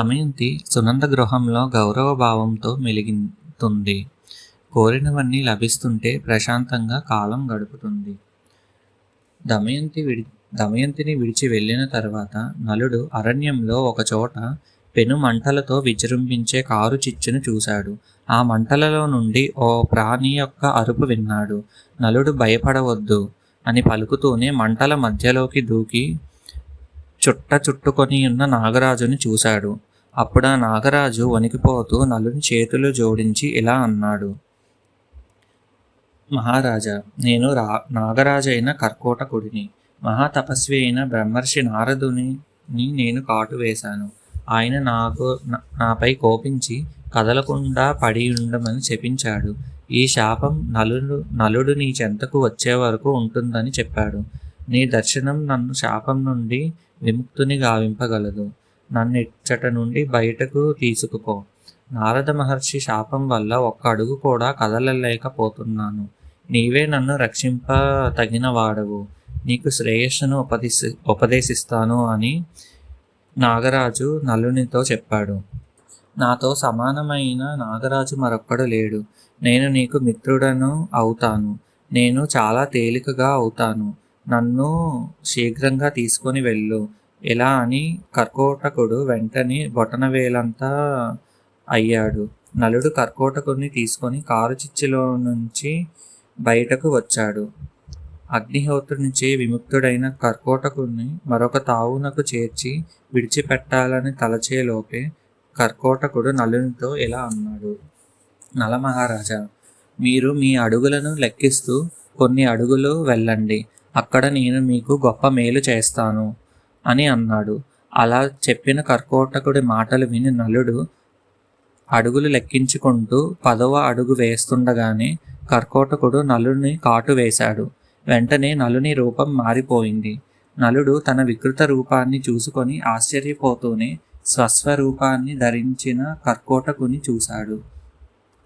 దమయంతి సునంద గృహంలో గౌరవభావంతో మెలుగుతుంది. కోరినవన్నీ లభిస్తుంటే ప్రశాంతంగా కాలం గడుపుతుంది. దమయంతిని విడిచి వెళ్ళిన తర్వాత నలుడు అరణ్యంలో ఒకచోట పెను మంటలతో విజృంభించే కారు చిచ్చును చూశాడు. ఆ మంటలలో నుండి ఓ ప్రాణి యొక్క అరుపు విన్నాడు. నలుడు భయపడవద్దు అని పలుకుతూనే మంటల మధ్యలోకి దూకి చుట్టుకొని ఉన్న నాగరాజుని చూశాడు. అప్పుడు ఆ నాగరాజు వణికిపోతూ నలుని చేతులు జోడించి ఇలా అన్నాడు. మహారాజా, నేను నాగరాజైన కర్కోటకుడిని. మహాతపస్వి అయిన బ్రహ్మర్షి నారదుని నేను కాటు వేశాను. ఆయన నాపై కోపించి కదలకుండా పడి ఉండమని శపించాడు. ఈ శాపం నలుడు నీ చెంతకు వచ్చే వరకు ఉంటుందని చెప్పాడు. నీ దర్శనం నన్ను శాపం నుండి విముక్తుని గావింపగలదు. నన్ను ఇచ్చట నుండి బయటకు తీసుకుపో. నారద మహర్షి శాపం వల్ల ఒక్క అడుగు కూడా కదలలేకపోతున్నాను. నీవే నన్ను రక్షింప తగిన వాడవు. నీకు శ్రేయస్సును ఉపదేశిస్తాను అని నాగరాజు నలునితో చెప్పాడు. నాతో సమానమైన నాగరాజు మరొక్కడు లేడు. నేను నీకు మిత్రుడను అవుతాను. నేను చాలా తేలికగా అవుతాను. నన్ను శీఘ్రంగా తీసుకొని వెళ్ళు. ఎలా అని కర్కోటకుడు వెంటనే బొటనవేలంతా అయ్యాడు. నలుడు కర్కోటకుడిని తీసుకొని కారు చిచ్చులో నుంచి బయటకు వచ్చాడు. అగ్నిహోత్రునిచే విముక్తుడైన కర్కోటకుడిని మరొక తావునకు చేర్చి విడిచిపెట్టాలని తలచేలోపే కర్కోటకుడు నలునితో ఇలా అన్నాడు. నలమహారాజా, మీరు మీ అడుగులను లెక్కిస్తూ కొన్ని అడుగులు వెళ్ళండి. అక్కడ నేను మీకు గొప్ప మేలు చేస్తాను అని అన్నాడు. అలా చెప్పిన కర్కోటకుడి మాటలు విని నలుడు అడుగులు లెక్కించుకుంటూ 10వ అడుగు వేస్తుండగానే కర్కోటకుడు నలుని కాటు వేశాడు. వెంటనే నలుని రూపం మారిపోయింది. నలుడు తన వికృత రూపాన్ని చూసుకొని ఆశ్చర్యపోతూనే స్వస్వరూపాన్ని ధరించిన కర్కోటకుని చూశాడు.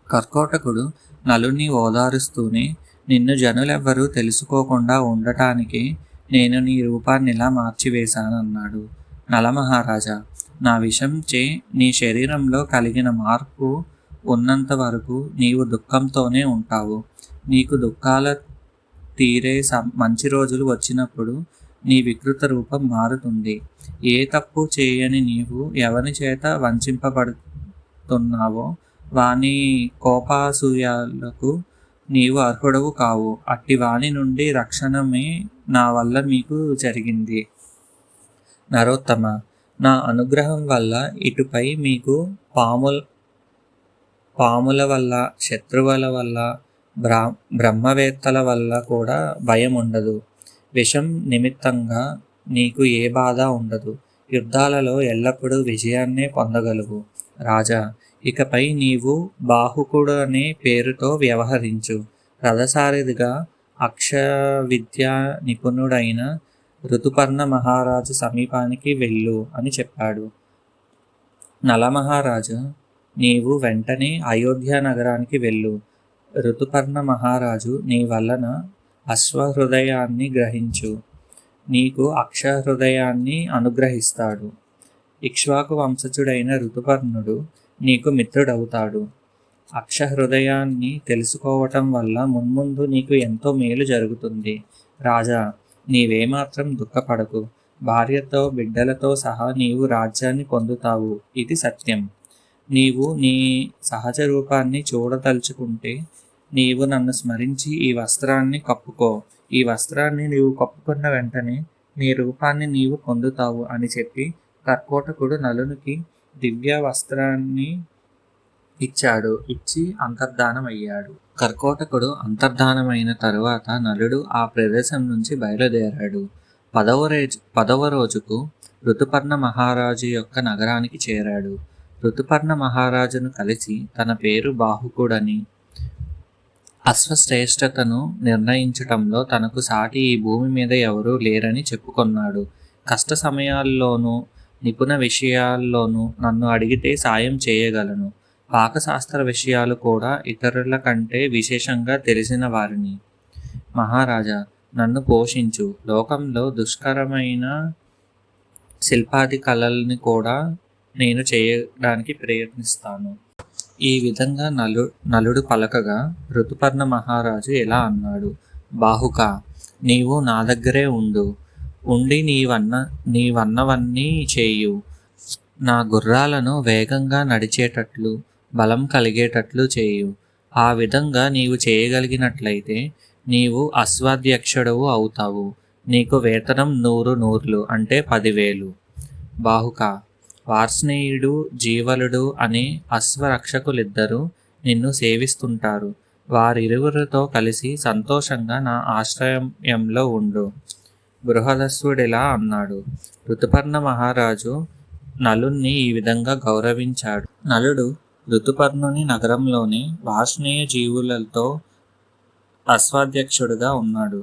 కర్కోటకుడు నలుని ఓదారుస్తూనే, నిన్ను జనులెవ్వరూ తెలుసుకోకుండా ఉండటానికి నేను నీ రూపాన్ని ఇలా మార్చివేశానన్నాడు. నలమహారాజా, నా విషంచే నీ శరీరంలో కలిగిన మార్పు ఉన్నంత వరకు నీవు దుఃఖంతోనే ఉంటావు. నీకు దుఃఖాల తీరే మంచి రోజులు వచ్చినప్పుడు నీ వికృత రూపం మారుతుంది. ఏ తప్పు చేయని నీవు ఎవరి చేత వంచింపబడుతున్నావో వాని కోపాసూయాలకు నీవు అర్హుడవు కావు. అట్టి వాని నుండి రక్షణమే నా వల్ల మీకు జరిగింది. నరోత్తమ, నా అనుగ్రహం వల్ల ఇటుపై మీకు పాముల వల్ల, శత్రువుల వల్ల, బ్రహ్మవేత్తల వల్ల కూడా భయం ఉండదు. విషం నిమిత్తంగా నీకు ఏ బాధ ఉండదు. యుద్ధాలలో ఎల్లప్పుడూ విజయాన్నే పొందగలవు. రాజా, ఇకపై నీవు బాహుకుడు అనే పేరుతో వ్యవహరించు. రథసారథిగా అక్షవిద్యా నిపుణుడైన ఋతుపర్ణ మహారాజు సమీపానికి వెళ్ళు అని చెప్పాడు. నలమహారాజు, నీవు వెంటనే అయోధ్య నగరానికి వెళ్ళు. ఋతుపర్ణ మహారాజు నీ వలన అశ్వహృదయాన్ని గ్రహించు. నీకు అక్షహృదయాన్ని అనుగ్రహిస్తాడు. ఇక్ష్వాకు వంశజుడైన ఋతుపర్ణుడు నీకు మిత్రుడవుతాడు. అక్షహృదయాన్ని తెలుసుకోవటం వల్ల మున్ముందు నీకు ఎంతో మేలు జరుగుతుంది. రాజా, నీవేమాత్రం దుఃఖపడకు. భార్యతో బిడ్డలతో సహా నీవు రాజ్యాన్ని పొందుతావు. ఇది సత్యం. నీవు నీ సహజ రూపాన్ని చూడదలుచుకుంటే నీవు నన్ను స్మరించి ఈ వస్త్రాన్ని కప్పుకో. ఈ వస్త్రాన్ని నీవు కప్పుకున్న వెంటనే నీ రూపాన్ని నీవు పొందుతావు అని చెప్పి కర్కోటకుడు నలునికి దివ్య వస్త్రాన్ని ఇచ్చి అంతర్ధానమయ్యాడు. కర్కోటకుడు అంతర్ధానమైన తరువాత నలుడు ఆ ప్రదేశం నుంచి బయలుదేరాడు. 10వ రోజుకు ఋతుపర్ణ మహారాజు యొక్క నగరానికి చేరాడు. ఋతుపర్ణ మహారాజును కలిసి తన పేరు బాహుకుడని, అశ్వశ్రేష్టతను నిర్ణయించటంలో తనకు సాటి ఈ భూమి మీద ఎవరూ లేరని చెప్పుకొన్నాడు. కష్ట సమయాల్లోనూ నిపుణ విషయాల్లోనూ నన్ను అడిగితే సాయం చేయగలను. పాకశాస్త్ర విషయాలు కూడా ఇతరుల కంటే విశేషంగా తెలిసిన వారిని. మహారాజా, నన్ను పోషించు. లోకంలో దుష్కరమైన శిల్పాది కళల్ని కూడా నేను చేయడానికి ప్రయత్నిస్తాను. ఈ విధంగా నలుడు పలకగా ఋతుపర్ణ మహారాజు ఎలా అన్నాడు, బాహుక, నీవు నా దగ్గరే ఉండి నీవన్నవన్నీ చేయు. నా గుర్రాలను వేగంగా నడిచేటట్లు బలం కలిగేటట్లు చేయు. ఆ విధంగా నీవు చేయగలిగినట్లయితే నీవు అశ్వాధ్యక్షుడవు అవుతావు. నీకు వేతనం 100 నూర్లు అంటే 10,000. బాహుక, వార్ష్ణేయుడు జీవలుడు అనే అశ్వరక్షకులిద్దరూ నిన్ను సేవిస్తుంటారు. వారిరువురితో కలిసి సంతోషంగా నా ఆశ్రయంలో ఉండు. బృహదస్సుడిలా అన్నాడు. ఋతుపర్ణ మహారాజు నలుణ్ణి ఈ విధంగా గౌరవించాడు. నలుడు ఋతుపర్ణుని నగరంలోని వార్ష్ణేయ జీవులతో అశ్వాధ్యక్షుడుగా ఉన్నాడు.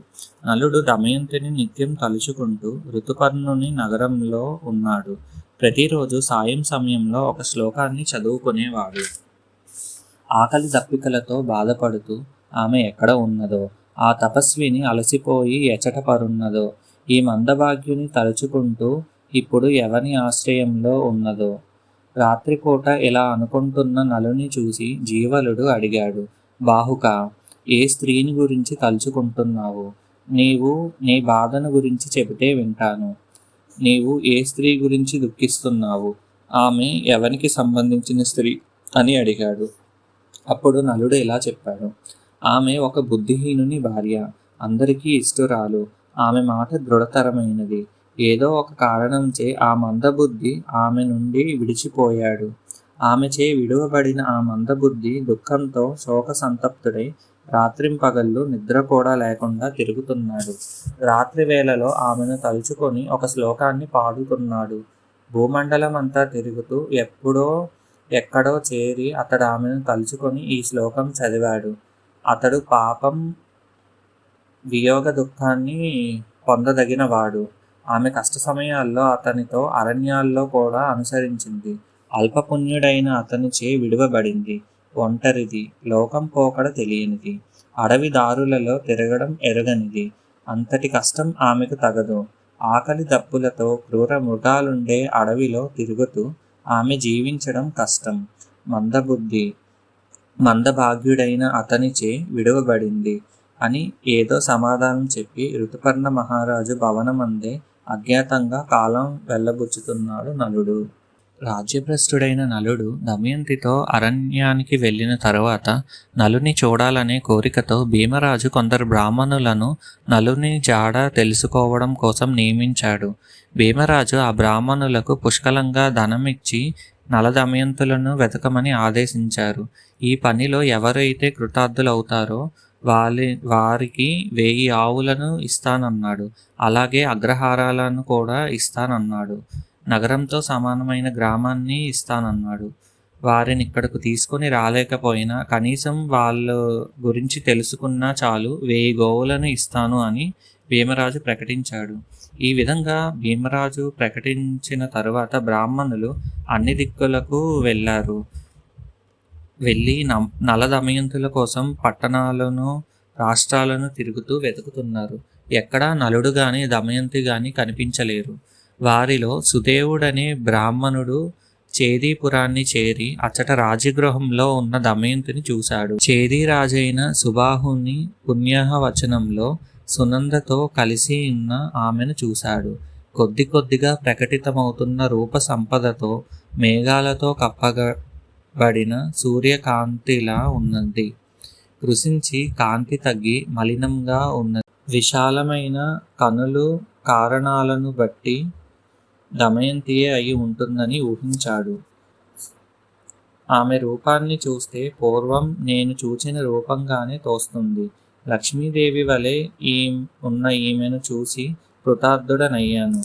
నలుడు దమయంతిని నిత్యం తలుచుకుంటూ ఋతుపర్ణుని నగరంలో ఉన్నాడు. ప్రతిరోజు సాయం సమయంలో ఒక శ్లోకాన్ని చదువుకునేవాడు. ఆకలి దప్పికలతో బాధపడుతూ ఆమె ఎక్కడ ఉన్నదో, ఆ తపస్విని అలసిపోయి ఎచట పరున్నదో, ఈ మందభాగ్యుని తలుచుకుంటూ ఇప్పుడు ఎవని ఆశ్రయంలో ఉన్నదో. రాత్రిపూట ఇలా అనుకుంటున్న నలుని చూసి జీవలుడు అడిగాడు, బాహుక, ఏ స్త్రీని గురించి తలుచుకుంటున్నావు? నీవు నీ బాధను గురించి చెబితే వింటాను. నీవు ఏ స్త్రీ గురించి దుఃఖిస్తున్నావు? ఆమె ఎవరికి సంబంధించిన స్త్రీ అని అడిగాడు. అప్పుడు నలుడు ఇలా చెప్పాడు, ఆమె ఒక బుద్ధిహీనుని భార్య, అందరికీ ఇష్టురాలు. ఆమె మాట దృఢతరమైనది. ఏదో ఒక కారణంచే ఆ మందబుద్ధి ఆమె నుండి విడిచిపోయాడు. ఆమెచే విడువబడిన ఆ మందబుద్ధి దుఃఖంతో శోక సంతప్తుడై రాత్రింపగళ్ళు నిద్ర కూడా లేకుండా తిరుగుతున్నాడు. రాత్రి వేళలో ఆమెను తలుచుకొని ఒక శ్లోకాన్ని పాడుతున్నాడు. భూమండలం అంతా తిరుగుతూ ఎక్కడో చేరి అతడు ఆమెను తలుచుకొని ఈ శ్లోకం చదివాడు. అతడు పాపం వియోగ దుఃఖాన్ని పొందదగినవాడు. ఆమె కష్ట సమయాల్లో అతనితో అరణ్యాల్లో కూడా అనుసరించింది. అల్పపుణ్యుడైన అతనిచే విడువబడింది. ఒంటరిది, లోకం పోకడ తెలియనిది, అడవి దారులలో తిరగడం ఎరగనిది. అంతటి కష్టం ఆమెకు తగదు. ఆకలి దప్పులతో క్రూర మృగాలుండే అడవిలో తిరుగుతూ ఆమె జీవించడం కష్టం. మందభాగ్యుడైన అతనిచే విడువబడింది అని ఏదో సమాధానం చెప్పి ఋతుపర్ణ మహారాజు భవనమందే అజ్ఞాతంగా కాలం వెళ్ళబుచ్చుతున్నాడు నలుడు. రాజ్యభ్రష్టుడైన నలుడు దమయంతితో అరణ్యానికి వెళ్ళిన తరువాత నలుని చూడాలనే కోరికతో భీమరాజు కొందరు బ్రాహ్మణులను నలుని జాడ తెలుసుకోవడం కోసం నియమించాడు. భీమరాజు ఆ బ్రాహ్మణులకు పుష్కలంగా ధనమిచ్చి నల దమయంతులను వెతకమని ఆదేశించారు. ఈ పనిలో ఎవరైతే కృతార్థులవుతారో వారికి 1000 ఆవులను ఇస్తానన్నాడు. అలాగే అగ్రహారాలను కూడా ఇస్తానన్నాడు. నగరంతో సమానమైన గ్రామాన్ని ఇస్తానన్నాడు. వారిని ఇక్కడకు తీసుకొని రాలేకపోయినా కనీసం వాళ్ళ గురించి తెలుసుకున్నా చాలు 1000 గోవులను ఇస్తాను అని భీమరాజు ప్రకటించాడు. ఈ విధంగా భీమరాజు ప్రకటించిన తరువాత బ్రాహ్మణులు అన్ని దిక్కులకు వెళ్ళి నల దమయంతుల కోసం పట్టణాలను రాష్ట్రాలను తిరుగుతూ వెతుకుతున్నారు. ఎక్కడా నలుడు గాని దమయంతి గాని కనిపించలేరు. వారిలో సుదేవుడనే బ్రాహ్మణుడు చేదీపురాన్ని చేరి అచ్చట రాజగృహంలో ఉన్న దమయంతిని చూశాడు. చేదీరాజైన సుబాహుని పుణ్యవచనంలో సునందతో కలిసి ఉన్న ఆమెను చూశాడు. కొద్ది కొద్దిగా ప్రకటితమవుతున్న రూప సంపదతో మేఘాలతో కప్పబడిన సూర్యకాంతిలా ఉన్నది. కృషించి కాంతి తగ్గి మలినంగా ఉన్నది. విశాలమైన కనులు కారణాలను బట్టి దమయంతియే అయి ఉంటుందని ఊహించాడు. ఆమె రూపాన్ని చూస్తే పూర్వం నేను చూచిన రూపంగానే తోస్తుంది. లక్ష్మీదేవి వలె ఉన్న ఈమెను చూసి కృతార్థుడనయ్యాను.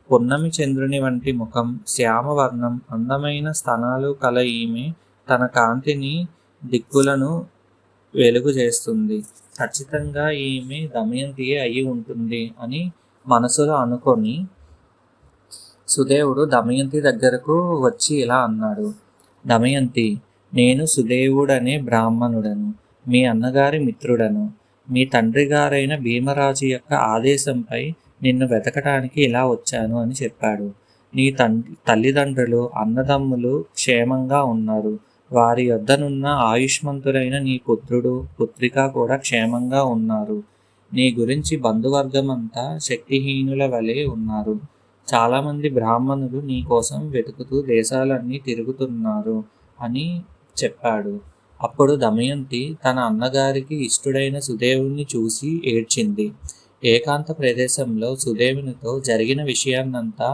పున్నమి చంద్రుని వంటి ముఖం, శ్యామవర్ణం, అందమైన స్తనాలు కల ఈమె తన కాంతిని దిక్కులను వెలుగు చేస్తుంది. ఖచ్చితంగా ఈమె దమయంతియే అయి ఉంటుంది అని మనసులో అనుకొని సుదేవుడు దమయంతి దగ్గరకు వచ్చి ఇలా అన్నాడు, దమయంతి, నేను సుదేవుడనే బ్రాహ్మణుడను, మీ అన్నగారి మిత్రుడను. మీ తండ్రి గారైన భీమరాజు యొక్క ఆదేశంపై నిన్ను వెతకటానికి ఇలా వచ్చాను అని చెప్పాడు. నీ తల్లిదండ్రులు అన్నదమ్ములు క్షేమంగా ఉన్నారు. వారి యొద్దనున్న ఆయుష్మంతులైన నీ పుత్రుడు పుత్రిక కూడా క్షేమంగా ఉన్నారు. నీ గురించి బంధువర్గమంతా శక్తిహీనుల వలె ఉన్నారు. చాలామంది బ్రాహ్మణులు నీ కోసం వెతుకుతూ దేశాలన్నీ తిరుగుతున్నారు అని చెప్పాడు. అప్పుడు దమయంతి తన అన్నగారికి ఇష్టుడైన సుదేవుణ్ణి చూసి ఏడ్చింది. ఏకాంత ప్రదేశంలో సుదేవునితో జరిగిన విషయాన్నంతా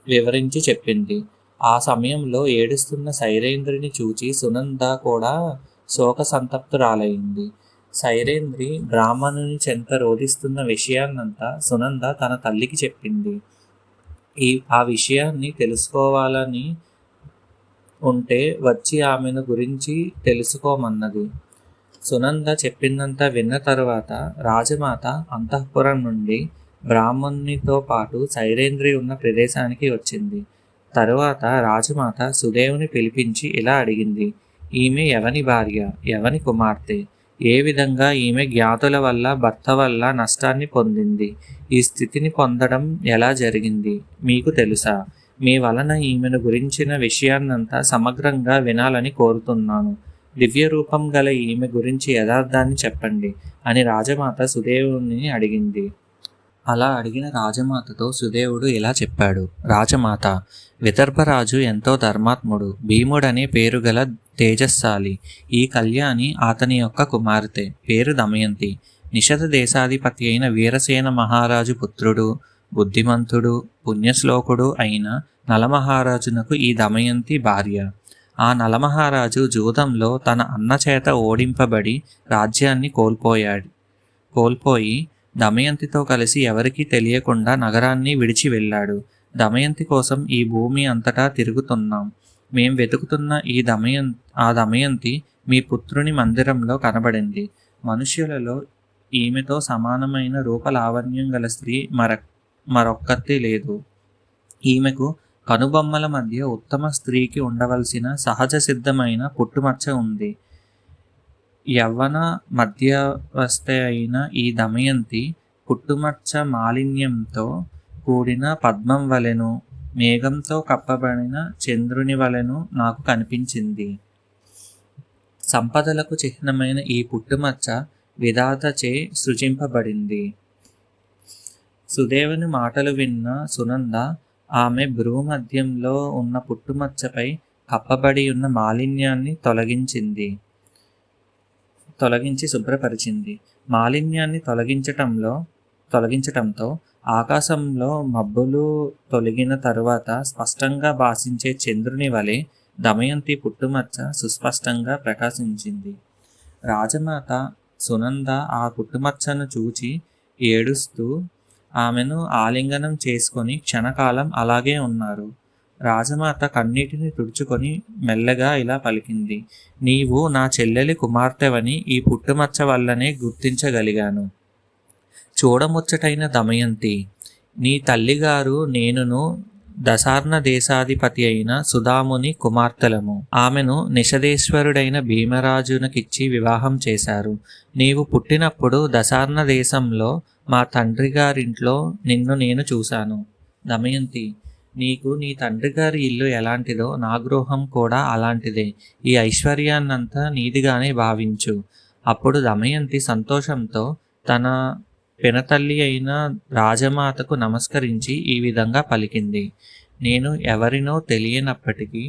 వివరించి చెప్పింది. ఆ సమయంలో ఏడుస్తున్న సైరేంద్రిని చూచి సునంద కూడా శోక సంతప్తురాలైంది. సైరేంద్రి బ్రాహ్మణుని చెంత రోధిస్తున్న విషయాన్నంతా సునంద తన తల్లికి చెప్పింది. ఆ విషయాన్ని తెలుసుకోవాలని ఉంటే వచ్చి ఆమెను గురించి తెలుసుకోమన్నది. సునంద చెప్పిందంతా విన్న తరువాత రాజమాత అంతఃపురం నుండి బ్రాహ్మణునితో పాటు సైరేంద్రి ఉన్న ప్రదేశానికి వచ్చింది. తరువాత రాజమాత సుదేవుని పిలిపించి ఇలా అడిగింది. ఈమె ఎవని భార్య, ఎవని కుమార్తె? ఏ విధంగా ఈమె జ్ఞాతుల వల్ల భర్త వల్ల నష్టాన్ని పొందింది? ఈ స్థితిని పొందడం ఎలా జరిగింది మీకు తెలుసా? మీ వలన ఈమెను గురించిన విషయాన్నంతా సమగ్రంగా వినాలని కోరుతున్నాను. దివ్య రూపం గల ఈమె గురించి యథార్థాన్ని చెప్పండి అని రాజమాత సుదేవుని అడిగింది. అలా అడిగిన రాజమాతతో సుదేవుడు ఇలా చెప్పాడు. రాజమాత, విదర్భరాజు ఎంతో ధర్మాత్ముడు, భీముడనే పేరు గల తేజస్శాలి. ఈ కళ్యాణి అతని యొక్క కుమార్తె, పేరు దమయంతి. నిషధ దేశాధిపతి అయిన వీరసేన మహారాజు పుత్రుడు, బుద్ధిమంతుడు, పుణ్యశ్లోకుడు అయిన నలమహారాజునకు ఈ దమయంతి భార్య. ఆ నలమహారాజు జూదంలో తన అన్న చేత ఓడింపబడి రాజ్యాన్ని కోల్పోయి దమయంతితో కలిసి ఎవరికీ తెలియకుండా నగరాన్ని విడిచి వెళ్ళాడు. దమయంతి కోసం ఈ భూమి అంతటా తిరుగుతున్నాం. మేం వెతుకుతున్న ఆ దమయంతి మీ పుత్రుని మందిరంలో కనబడింది. మనుష్యులలో ఈమెతో సమానమైన రూపలావణ్యం గల స్త్రీ మరొక్కతి లేదు. ఈమెకు కనుబొమ్మల మధ్య ఉత్తమ స్త్రీకి ఉండవలసిన సహజ సిద్ధమైన పుట్టుమచ్చ ఉంది. యవ్వన మధ్యవస్థ అయిన ఈ దమయంతి పుట్టుమచ్చ మాలిన్యంతో కూడిన పద్మం వలెను, మేఘంతో కప్పబడిన చంద్రుని వలెను నాకు కనిపించింది. సంపదలకు చిహ్నమైన ఈ పుట్టుమచ్చ విధాతచే సృజింపబడింది. సుదేవుని మాటలు విన్న సునంద ఆమె భ్రూమధ్యంలో ఉన్న పుట్టుమచ్చపై కప్పబడి ఉన్న మాలిన్యాన్ని తొలగించి శుభ్రపరిచింది. మాలిన్యాన్ని తొలగించటంతో ఆకాశంలో మబ్బులు తొలగిన తరువాత స్పష్టంగా భాషించే చంద్రుని వలె దమయంతి పుట్టుమచ్చ సుస్పష్టంగా ప్రకాశించింది. రాజమాత సునంద ఆ పుట్టుమచ్చను చూచి ఏడుస్తూ ఆమెను ఆలింగనం చేసుకొని క్షణకాలం అలాగే ఉన్నారు. రాజమాత కన్నీటిని తుడుచుకొని మెల్లగా ఇలా పలికింది. నీవు నా చెల్లెలి కుమార్తెవని ఈ పుట్టుమచ్చ వల్లనే గుర్తించగలిగాను. చూడముచ్చటైన దమయంతి, నీ తల్లిగారు నేనును దశార్ణ దేశాధిపతి అయిన సుధాముని కుమార్తెలము. ఆమెను నిషధేశ్వరుడైన భీమరాజునకిచ్చి వివాహం చేశారు. నీవు పుట్టినప్పుడు దశార్ణ దేశంలో మా తండ్రి గారింట్లో నిన్ను నేను చూశాను. దమయంతి, నీకు నీ తండ్రి గారి ఇల్లు ఎలాంటిదో నా గృహం కూడా అలాంటిదే. ఈ ఐశ్వర్యాన్నంతా నీదిగానే భావించు. అప్పుడు దమయంతి సంతోషంతో తన పినతల్లి అయిన రాజమాతకు నమస్కరించి ఈ విధంగా పలికింది. నేను ఎవరినో తెలియనప్పటికీ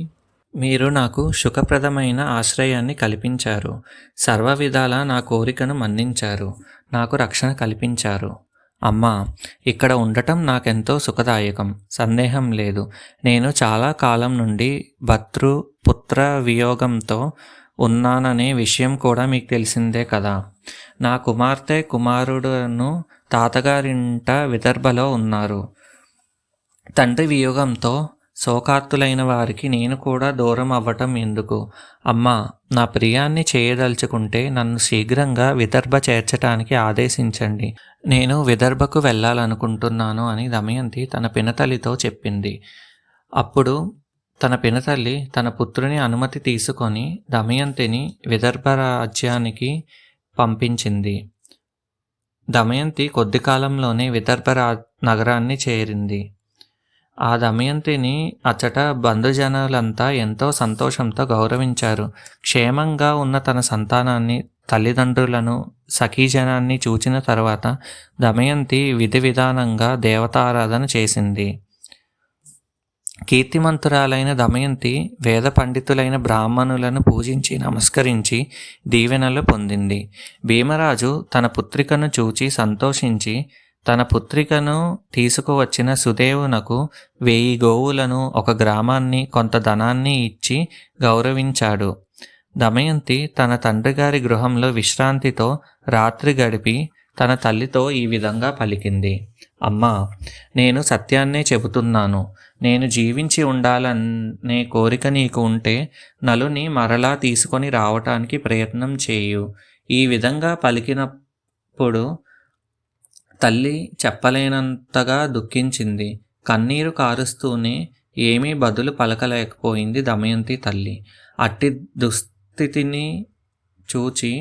మీరు నాకు సుఖప్రదమైన ఆశ్రయాన్ని కల్పించారు. సర్వ విధాలా నా కోరికను మన్నించారు. నాకు రక్షణ కల్పించారు. అమ్మా, ఇక్కడ ఉండటం నాకెంతో సుఖదాయకం, సందేహం లేదు. నేను చాలా కాలం నుండి పుత్ర వియోగంతో ఉన్నాననే విషయం కూడా మీకు తెలిసిందే కదా. నా కుమార్తె కుమారుడును తాతగారింట విదర్భలో ఉన్నారు. తండ్రి వియోగంతో శోకార్తులైన వారికి నేను కూడా దూరం అవ్వటం ఎందుకు? అమ్మా, నా ప్రియాన్ని చేయదలుచుకుంటే నన్ను శీఘ్రంగా విదర్భ చేర్చటానికి ఆదేశించండి. నేను విదర్భకు వెళ్ళాలనుకుంటున్నాను అని దమయంతి తన పినతల్లితో చెప్పింది. అప్పుడు తన పినతల్లి తన పుత్రుని అనుమతి తీసుకొని దమయంతిని విదర్భ రాజ్యానికి పంపించింది. దమయంతి కొద్ది కాలంలోనే విదర్భ నగరాన్ని చేరింది. ఆ దమయంతిని అచ్చట బంధుజనులంతా ఎంతో సంతోషంతో గౌరవించారు. క్షేమంగా ఉన్న తన సంతానాన్ని, తల్లిదండ్రులను, సఖీజనాన్ని చూచిన తర్వాత దమయంతి విధి విధానంగా దేవతారాధన చేసింది. కీర్తిమంతురాలైన దమయంతి వేద పండితులైన బ్రాహ్మణులను పూజించి నమస్కరించి దీవెనలు పొందింది. భీమరాజు తన పుత్రికను చూచి సంతోషించి తన పుత్రికను తీసుకువచ్చిన సుదేవునకు 1000 గోవులను, 1 గ్రామాన్ని, కొంత ధనాన్ని ఇచ్చి గౌరవించాడు. దమయంతి తన తండ్రిగారి గృహంలో విశ్రాంతితో రాత్రి గడిపి తన తల్లితో ఈ విధంగా పలికింది. అమ్మా, నేను సత్యాన్నే చెబుతున్నాను. నేను జీవించి ఉండాలనే కోరిక నీకు ఉంటే నలుని మరలా తీసుకొని రావటానికి ప్రయత్నం చేయు. ఈ విధంగా పలికినప్పుడు తల్లి చెప్పలేనంతగా దుఃఖించింది. కన్నీరు కారుస్తూనే ఏమీ బదులు పలకలేకపోయింది దమయంతి తల్లి. అట్టి దుస్థితిని చూచి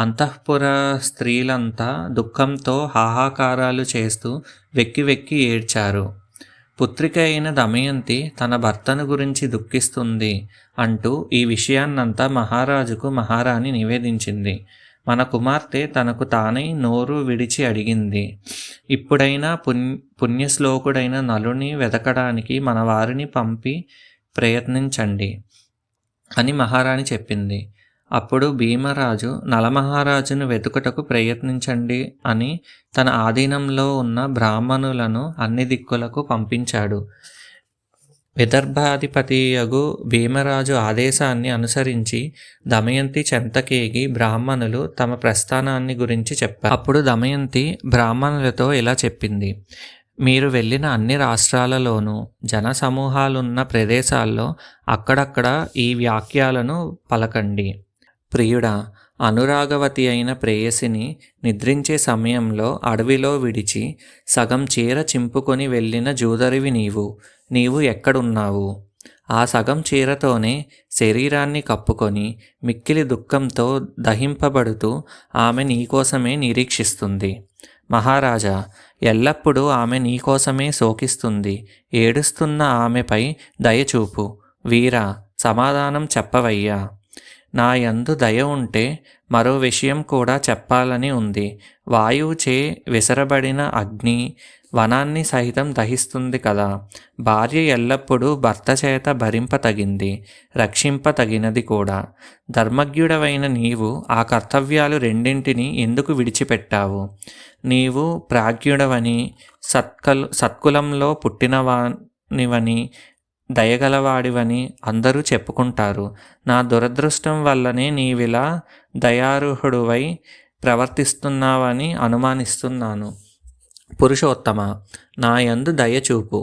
అంతఃపుర స్త్రీలంతా దుఃఖంతో హాహాకారాలు చేస్తూ వెక్కి వెక్కి ఏడ్చారు. పుత్రిక అయిన దమయంతి తన భర్తను గురించి దుఃఖిస్తుంది అంటూ ఈ విషయాన్నంతా మహారాజుకు మహారాణి నివేదించింది. మన కుమార్తె తనకు తానై నోరు విడిచి అడిగింది. ఇప్పుడైనా పుణ్యశ్లోకుడైన నలుని వెతకడానికి మన వారిని పంపి ప్రయత్నించండి అని మహారాణి చెప్పింది. అప్పుడు భీమరాజు నలమహారాజును వెతుకుటకు ప్రయత్నించండి అని తన ఆధీనంలో ఉన్న బ్రాహ్మణులను అన్ని దిక్కులకు పంపించాడు. విదర్భాధిపతియగు భీమరాజు ఆదేశాన్ని అనుసరించి దమయంతి చెంతకేగి బ్రాహ్మణులు తమ ప్రస్థానాన్ని గురించి చెప్పారు. అప్పుడు దమయంతి బ్రాహ్మణులతో ఇలా చెప్పింది. మీరు వెళ్ళిన అన్ని రాష్ట్రాలలోనూ జనసమూహాలున్న ప్రదేశాల్లో అక్కడక్కడ ఈ వాక్యాలను పలకండి. ప్రియుడా, అనురాగవతి అయిన ప్రేయసిని నిద్రించే సమయంలో అడవిలో విడిచి సగం చీర చింపుకొని వెళ్ళిన జూదరివి నీవు ఎక్కడున్నావు? ఆ సగం చీరతోనే శరీరాన్ని కప్పుకొని మిక్కిలి దుఃఖంతో దహింపబడుతూ ఆమె నీకోసమే నిరీక్షిస్తుంది. మహారాజా, ఎల్లప్పుడూ ఆమె నీకోసమే శోకిస్తుంది. ఏడుస్తున్న ఆమెపై దయచూపు. వీరా, సమాధానం చెప్పవయ్యా. నా యందు దయ ఉంటే మరో విషయం కూడా చెప్పాలని ఉంది. వాయువుచే విసరబడిన అగ్ని వనాన్ని సహితం దహిస్తుంది కదా. భార్య ఎల్లప్పుడూ భర్త చేత భరింపతగింది, రక్షింపతగినది కూడా. ధర్మజ్ఞుడవైన నీవు ఆ కర్తవ్యాలు రెండింటినీ ఎందుకు విడిచిపెట్టావు? నీవు ప్రాజ్ఞుడవని, సత్కులంలో పుట్టినవానివని, దయగలవాడివని అందరూ చెప్పుకుంటారు. నా దురదృష్టం వల్లనే నీవిలా దయారుహుడువై ప్రవర్తిస్తున్నావని అనుమానిస్తున్నాను. పురుషోత్తమ, నా యందు దయచూపు.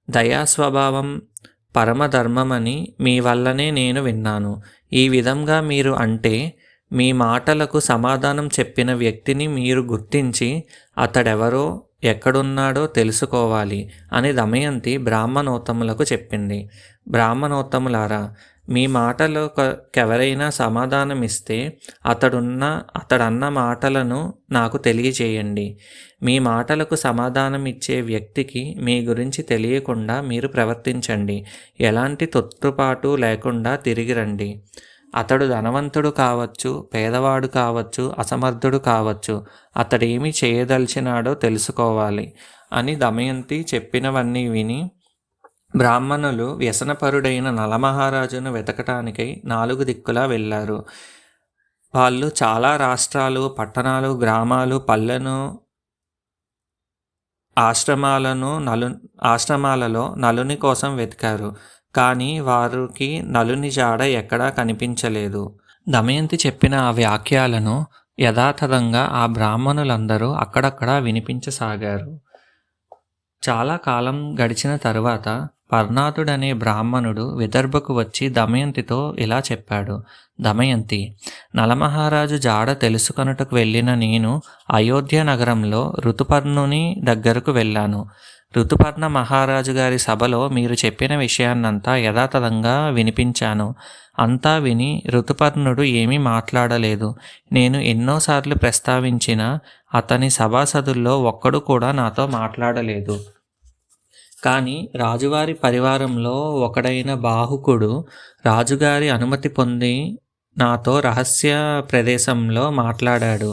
దయాస్వభావం పరమధర్మమని మీ వల్లనే నేను విన్నాను. ఈ విధంగా మీరు అంటే మీ మాటలకు సమాధానం చెప్పిన వ్యక్తిని మీరు గుర్తించి అతడెవరో, ఎక్కడున్నాడో తెలుసుకోవాలి అని దమయంతి బ్రాహ్మణోత్తములకు చెప్పింది. బ్రాహ్మణోత్తములారా, మీ మాటలకెవరైనా సమాధానమిస్తే అతడన్న మాటలను నాకు తెలియచేయండి. మీ మాటలకు సమాధానమిచ్చే వ్యక్తికి మీ గురించి తెలియకుండా మీరు ప్రవర్తించండి. ఎలాంటి తొత్తుపాటు లేకుండా తిరిగి రండి. అతడు ధనవంతుడు కావచ్చు, పేదవాడు కావచ్చు, అసమర్థుడు కావచ్చు. అతడేమి చేయదలిచినాడో తెలుసుకోవాలి అని దమయంతి చెప్పినవన్నీ విని బ్రాహ్మణులు వ్యసనపరుడైన నలమహారాజును వెతకటానికై 4 దిక్కులా వెళ్ళారు. వాళ్ళు చాలా రాష్ట్రాలు, పట్టణాలు, గ్రామాలు, పల్లెను, ఆశ్రమాలలో నలుని కోసం వెతికారు. కానీ వారికి నలుని జాడ ఎక్కడా కనిపించలేదు. దమయంతి చెప్పిన ఆ వాక్యాలను యథాతథంగా ఆ బ్రాహ్మణులందరూ అక్కడక్కడా వినిపించసాగారు. చాలా కాలం గడిచిన తరువాత పర్ణాతుడనే బ్రాహ్మణుడు విదర్భకు వచ్చి దమయంతితో ఇలా చెప్పాడు. దమయంతి, నలమహారాజు జాడ తెలుసుకొనుటకు వెళ్ళిన నేను అయోధ్య నగరంలో ఋతుపర్ణుని దగ్గరకు వెళ్ళాను. ఋతుపర్ణ మహారాజు గారి సభలో మీరు చెప్పిన విషయాన్నంతా యథాతథంగా వినిపించాను. అంతా విని ఋతుపర్ణుడు ఏమీ మాట్లాడలేదు. నేను ఎన్నోసార్లు ప్రస్తావించిన అతని సభాసదుల్లో ఒక్కడు కూడా నాతో మాట్లాడలేదు. కానీ రాజువారి పరివారంలో ఒకడైన బాహుకుడు రాజుగారి అనుమతి పొంది నాతో రహస్య ప్రదేశంలో మాట్లాడాడు.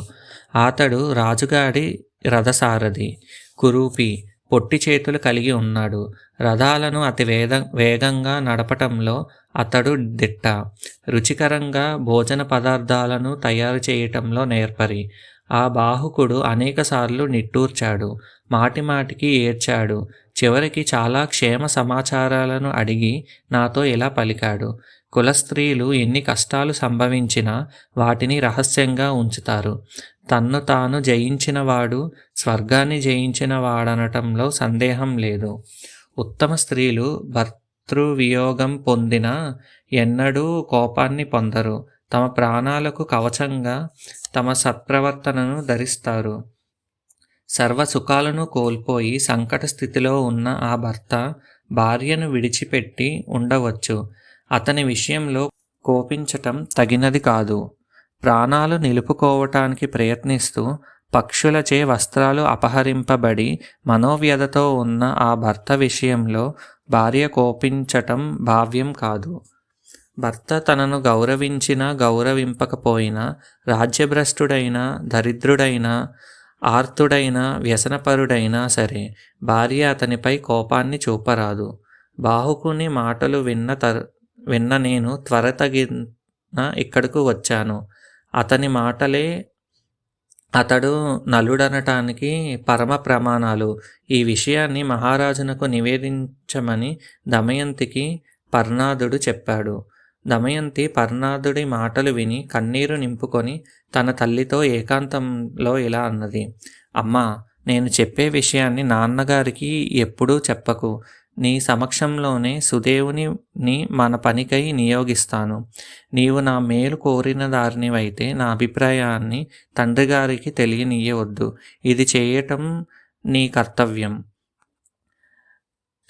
అతడు రాజుగారి రథసారథి, కురూపి, పొట్టి చేతులు కలిగి ఉన్నాడు. రథాలను అతి వేగంగా నడపటంలో అతడు దిట్ట. రుచికరంగా భోజన పదార్థాలను తయారు చేయటంలో నేర్పరి. ఆ బాహుకుడు అనేకసార్లు నిట్టూర్చాడు, మాటిమాటికి ఏడ్చాడు. చివరికి చాలా క్షేమ సమాచారాలను అడిగి నాతో ఇలా పలికాడు: కులస్త్రీలు ఎన్ని కష్టాలు సంభవించినా వాటిని రహస్యంగా ఉంచుతారు. తన్ను తాను జయించినవాడు స్వర్గాన్ని జయించిన వాడనటంలో సందేహం లేదు. ఉత్తమ స్త్రీలు భర్తృవియోగం పొందినా ఎన్నడూ కోపాన్ని పొందరు. తమ ప్రాణాలకు కవచంగా తమ సత్ప్రవర్తనను ధరిస్తారు. సర్వ సుఖాలను కోల్పోయి సంకట స్థితిలో ఉన్న ఆ భర్త భార్యను విడిచిపెట్టి ఉండవచ్చు. అతని విషయంలో కోపించటం తగినది కాదు. ప్రాణాలు నిలుపుకోవటానికి ప్రయత్నిస్తూ పక్షులచే వస్త్రాలు అపహరింపబడి మనోవ్యధతో ఉన్న ఆ భర్త విషయంలో భార్య కోపించటం భావ్యం కాదు. భర్త తనను గౌరవించినా గౌరవింపకపోయినా, రాజ్యభ్రష్టుడైనా, దరిద్రుడైనా, ఆర్తుడైనా, వ్యసనపరుడైనా సరే భార్య అతనిపై కోపాన్ని చూపరాదు. బాహుకుని మాటలు విన్న నేను త్వరతగిన ఇక్కడకు వచ్చాను. అతని మాటలే అతడు నలుడనటానికి పరమ ప్రమాణాలు. ఈ విషయాన్ని మహారాజునకు నివేదించమని దమయంతికి పర్ణాదుడు చెప్పాడు. దమయంతి పర్ణాదుడి మాటలు విని కన్నీరు నింపుకొని తన తల్లితో ఏకాంతంలో ఇలా అన్నది: అమ్మా, నేను చెప్పే నాన్నగారికి ఎప్పుడూ చెప్పకు. నీ సమక్షంలోనే సుదేవుని మన పనికై నియోగిస్తాను. నీవు నా మేలు కోరిన దారినివైతే నా అభిప్రాయాన్ని తండ్రిగారికి తెలియనీయవద్దు. ఇది చేయటం నీ కర్తవ్యం.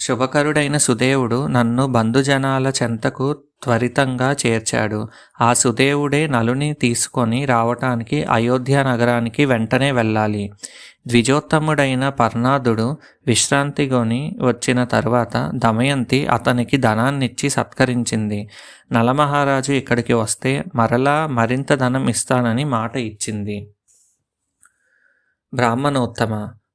శుభకరుడైన సుదేవుడు నన్ను బంధుజనాల చెంతకు త్వరితంగా చేర్చాడు. ఆ సుదేవుడే నలుని తీసుకొని రావటానికి అయోధ్య నగరానికి వెంటనే వెళ్ళాలి. ద్విజోత్తముడైన పర్ణాదుడు విశ్రాంతిగొని వచ్చిన తర్వాత దమయంతి అతనికి ధనాన్నిచ్చి సత్కరించింది. నలమహారాజు ఇక్కడికి వస్తే మరింత ధనం ఇస్తానని మాట ఇచ్చింది. బ్రాహ్మణోత్తమ,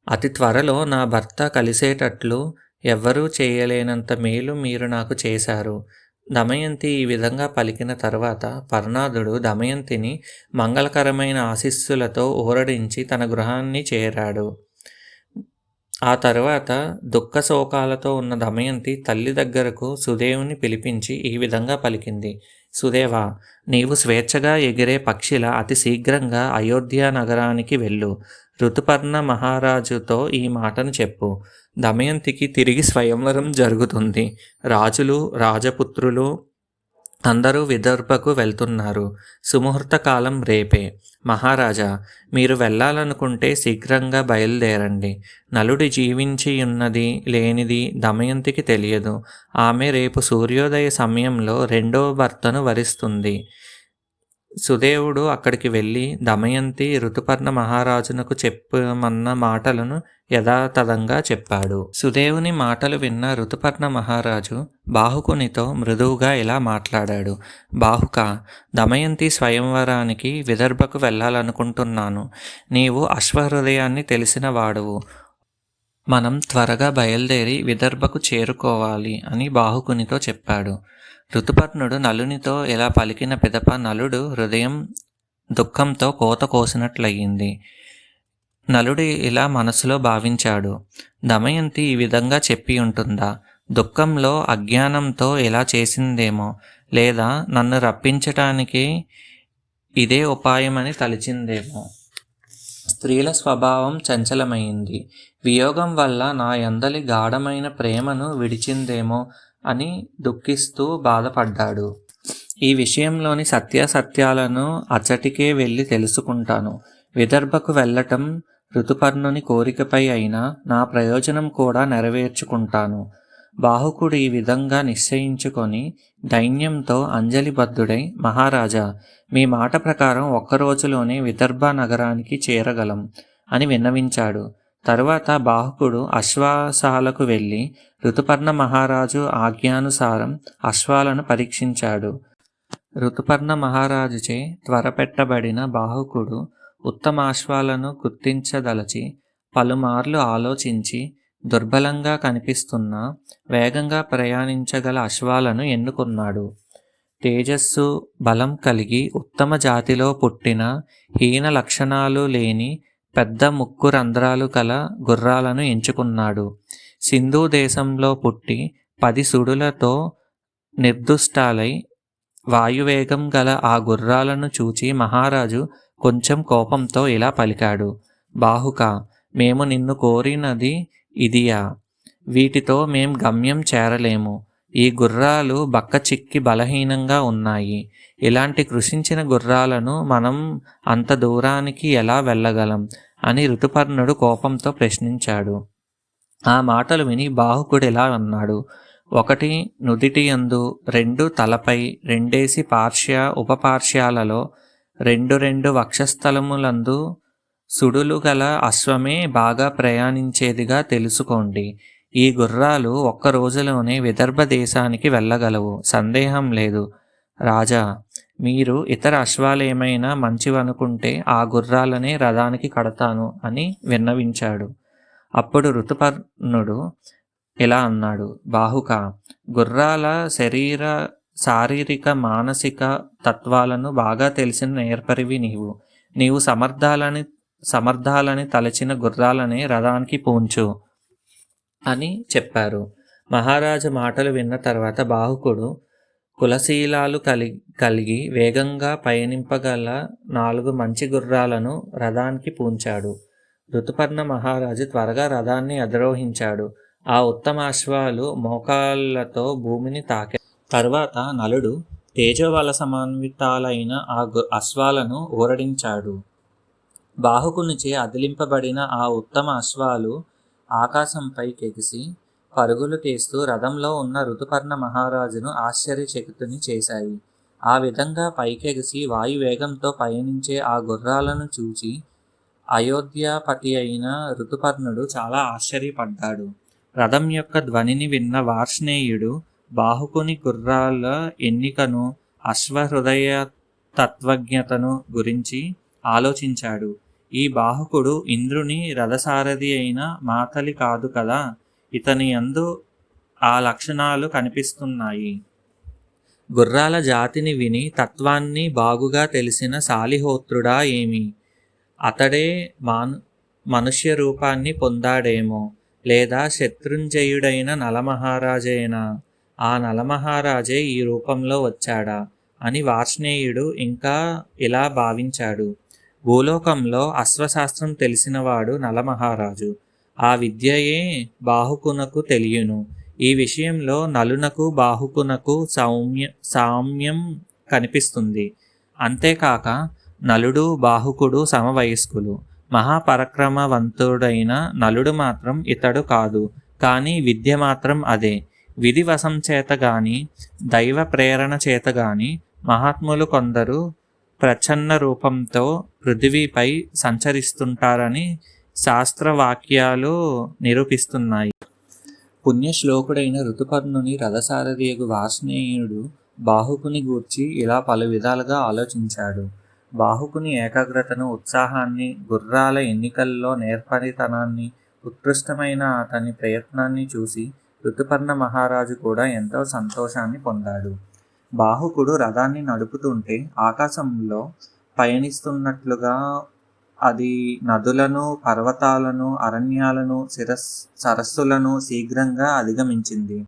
అతి త్వరలో నా భర్త కలిసేటట్లు ఎవ్వరూ చేయలేనంత మేలు మీరు నాకు చేశారు. దమయంతి ఈ విధంగా పలికిన తర్వాత పర్ణాదుడు దమయంతిని మంగళకరమైన ఆశీస్సులతో ఊరడించి తన గృహాన్ని చేరాడు. ఆ తర్వాత దుఃఖశోకాలతో ఉన్న దమయంతి తల్లి దగ్గరకు సుదేవుని పిలిపించి ఈ విధంగా పలికింది: సుదేవా, నీవు స్వేచ్ఛగా ఎగిరే పక్షిలా అతి శీఘ్రంగా అయోధ్య నగరానికి వెళ్ళు. ఋతుపర్ణ మహారాజుతో ఈ మాటను చెప్పు. దమయంతికి తిరిగి స్వయంవరం జరుగుతుంది. రాజులు, రాజపుత్రులు అందరూ విదర్భకు వెళ్తున్నారు. సుముహూర్త కాలం రేపే. మహారాజా, మీరు వెళ్ళాలనుకుంటే శీఘ్రంగా బయలుదేరండి. నలుడి జీవించి ఉన్నది లేనిది దమయంతికి తెలియదు. ఆమె రేపు సూర్యోదయ సమయంలో రెండవ భర్తను వరిస్తుంది. సుదేవుడు అక్కడికి వెళ్ళి దమయంతి ఋతుపర్ణ మహారాజునకు చెప్పమన్న మాటలను యథాతథంగా చెప్పాడు. సుదేవుని మాటలు విన్న ఋతుపర్ణ మహారాజు బాహుకునితో మృదువుగా ఇలా మాట్లాడాడు: బాహుక, దమయంతి స్వయంవరానికి విదర్భకు వెళ్ళాలనుకుంటున్నాను. నీవు అశ్వహృదయాన్ని తెలిసిన వాడువు. మనం త్వరగా బయలుదేరి విదర్భకు చేరుకోవాలి అని బాహుకునితో చెప్పాడు. ఋతుపర్ణుడు నలునితో ఇలా పలికిన పిదప నలుడు హృదయం దుఃఖంతో కోత కోసినట్లయింది. నలుడు ఇలా మనసులో భావించాడు: దమయంతి ఈ విధంగా చెప్పి ఉంటుందా? దుఃఖంలో అజ్ఞానంతో ఇలా చేసిందేమో, లేదా నన్ను రప్పించటానికి ఇదే ఉపాయమని తలిచిందేమో. స్త్రీల స్వభావం చంచలమైంది. వియోగం వల్ల నా యందలి గాఢమైన ప్రేమను విడిచిందేమో అని దుఃఖిస్తూ బాధపడ్డాడు. ఈ విషయంలోని సత్యాసత్యాలను అచ్చటికే వెళ్ళి తెలుసుకుంటాను. విదర్భకు వెళ్ళటం ఋతుపర్ణుని కోరికపై అయినా నా ప్రయోజనం కూడా నెరవేర్చుకుంటాను. బాహుకుడు ఈ విధంగా నిశ్చయించుకొని దైన్యంతో అంజలిబద్ధుడై, మహారాజా, మీ మాట ప్రకారం ఒక్కరోజులోనే విదర్భ నగరానికి చేరగలం అని విన్నవించాడు. తరువాత బాహుకుడు అశ్వాశాలకు వెళ్ళి ఋతుపర్ణ మహారాజు ఆజ్ఞానుసారం అశ్వాలను పరీక్షించాడు. ఋతుపర్ణ మహారాజుచే త్వరపెట్టబడిన బాహుకుడు ఉత్తమాశ్వాలను గుర్తించదలచి పలుమార్లు ఆలోచించి దుర్బలంగా కనిపిస్తున్నా వేగంగా ప్రయాణించగల అశ్వాలను ఎన్నుకున్నాడు. తేజస్సు, బలం కలిగి ఉత్తమ జాతిలో పుట్టిన హీన లక్షణాలు లేని పెద్ద ముక్కు రంధ్రాలు కల గుర్రాలను ఎంచుకున్నాడు. సింధు దేశంలో పుట్టి 10 సుడులతో నిర్దుష్టాలై వాయువేగం గల ఆ గుర్రాలను చూచి మహారాజు కొంచెం కోపంతో ఇలా పలికాడు. బాహుక, మేము నిన్ను కోరినది ఇదియా? వీటితో మేం గమ్యం చేరలేము. ఈ గుర్రాలు బక్కచిక్కి బలహీనంగా ఉన్నాయి. ఇలాంటి కృషించిన గుర్రాలను మనం అంత దూరానికి ఎలా వెళ్ళగలం అని ఋతుపర్ణుడు కోపంతో ప్రశ్నించాడు. ఆ మాటలు విని బాహుకుడు ఇలా అన్నాడు. 1 నుదిటి యందు, 2 తలపై, 2 పార్శ్య ఉపపార్శ్యాలలో, 2 వక్షస్థలములందు సుడులు గల అశ్వమే బాగా ప్రయాణించేదిగా తెలుసుకోండి. ఈ గుర్రాలు ఒక్క రోజులోనే విదర్భ దేశానికి వెళ్ళగలవు, సందేహం లేదు. రాజా, మీరు ఇతర అశ్వాలేమైనా మంచివనుకుంటే ఆ గుర్రాలనే రథానికి కడతాను అని విన్నవించాడు. అప్పుడు ఋతుపర్ణుడు ఇలా అన్నాడు. బాహుక, గుర్రాల శారీరక మానసిక తత్వాలను బాగా తెలిసిన నేర్పరివి నీవు సమర్థాలని తలచిన గుర్రాలనే రథానికి పూంచు అని చెప్పారు. మహారాజు మాటలు విన్న తర్వాత బాహుకుడు కులశీలాలు కలిగి వేగంగా పయనింపగల 4 మంచి గుర్రాలను రథానికి పూంచాడు. ఋతుపర్ణ మహారాజు త్వరగా రథాన్ని అధిరోహించాడు. ఆ ఉత్తమాశ్వాలు మోకాళ్లతో భూమిని తాకాయి. తరువాత నలుడు తేజోబల సమన్వితాలైన ఆ అశ్వాలను ఊరడించాడు. బాహుకునిచే అదిలింపబడిన ఆ ఉత్తమ అశ్వాలు ఆకాశంపైకెగిసి పరుగులు తీస్తూ రథంలో ఉన్న ఋతుపర్ణ మహారాజును ఆశ్చర్యచకితుని చేశాయి. ఆ విధంగా పైకెగిసి వాయువేగంతో పయనించే ఆ గుర్రాలను చూచి అయోధ్యాపతి అయిన ఋతుపర్ణుడు చాలా ఆశ్చర్యపడ్డాడు. రథం యొక్క ధ్వనిని విన్న వార్ష్ణేయుడు బాహుకుని గుర్రాల ఎన్నికను, అశ్వహృదయ తత్వజ్ఞతను గురించి ఆలోచించాడు. ఈ బాహుకుడు ఇంద్రుని రథసారథి అయిన మాతలి కాదు కదా, ఇతని యందు ఆ లక్షణాలు కనిపిస్తున్నాయి. గుర్రాల జాతిని విని తత్వాన్ని బాగుగా తెలిసిన శాలిహోత్రుడా ఏమి? అతడే మనుష్య రూపాన్ని పొందాడేమో, లేదా శత్రుంజయుడైన నలమహారాజేనా? ఆ నలమహారాజే ఈ రూపంలో వచ్చాడా అని వార్ష్ణేయుడు ఇంకా ఇలా భావించాడు. భూలోకంలో అశ్వశాస్త్రం తెలిసినవాడు నలమహారాజు. ఆ విద్యయే బాహుకునకు తెలియను. ఈ విషయంలో నలునకు బాహుకునకు సామ్యం కనిపిస్తుంది. అంతేకాక నలుడు బాహుకుడు సమవయస్కులు. మహాపరక్రమవంతుడైన నలుడు మాత్రం ఇతడు కాదు, కానీ విద్య మాత్రం అదే. విధి వశం చేత గాని దైవ ప్రేరణ చేత గాని మహాత్ములు కొందరు ప్రచ్ఛన్న రూపంతో పృథివీపై సంచరిస్తుంటారని శాస్త్రవాక్యాలు నిరూపిస్తున్నాయి. పుణ్యశ్లోకుడైన ఋతుపర్ణుని రథసారథియగు వార్ష్ణేయుడు బాహుకుని గూర్చి ఇలా పలు విధాలుగా ఆలోచించాడు. బాహుకుని ఏకాగ్రతను, ఉత్సాహాన్ని, గుర్రాల ఎన్నికల్లో నేర్పరితనాన్ని, ఉత్కృష్టమైన అతని ప్రయత్నాన్ని చూసి ఋతుపర్ణ మహారాజు కూడా ఎంతో సంతోషాన్ని పొందాడు. బాహుకుడు రథాన్ని నడుపుతుంటే ఆకాశంలో పయనిస్తున్నట్లుగా అది నదులను, పర్వతాలను, అరణ్యాలను, సరస్సులను శీఘ్రంగా అధిగమించింది.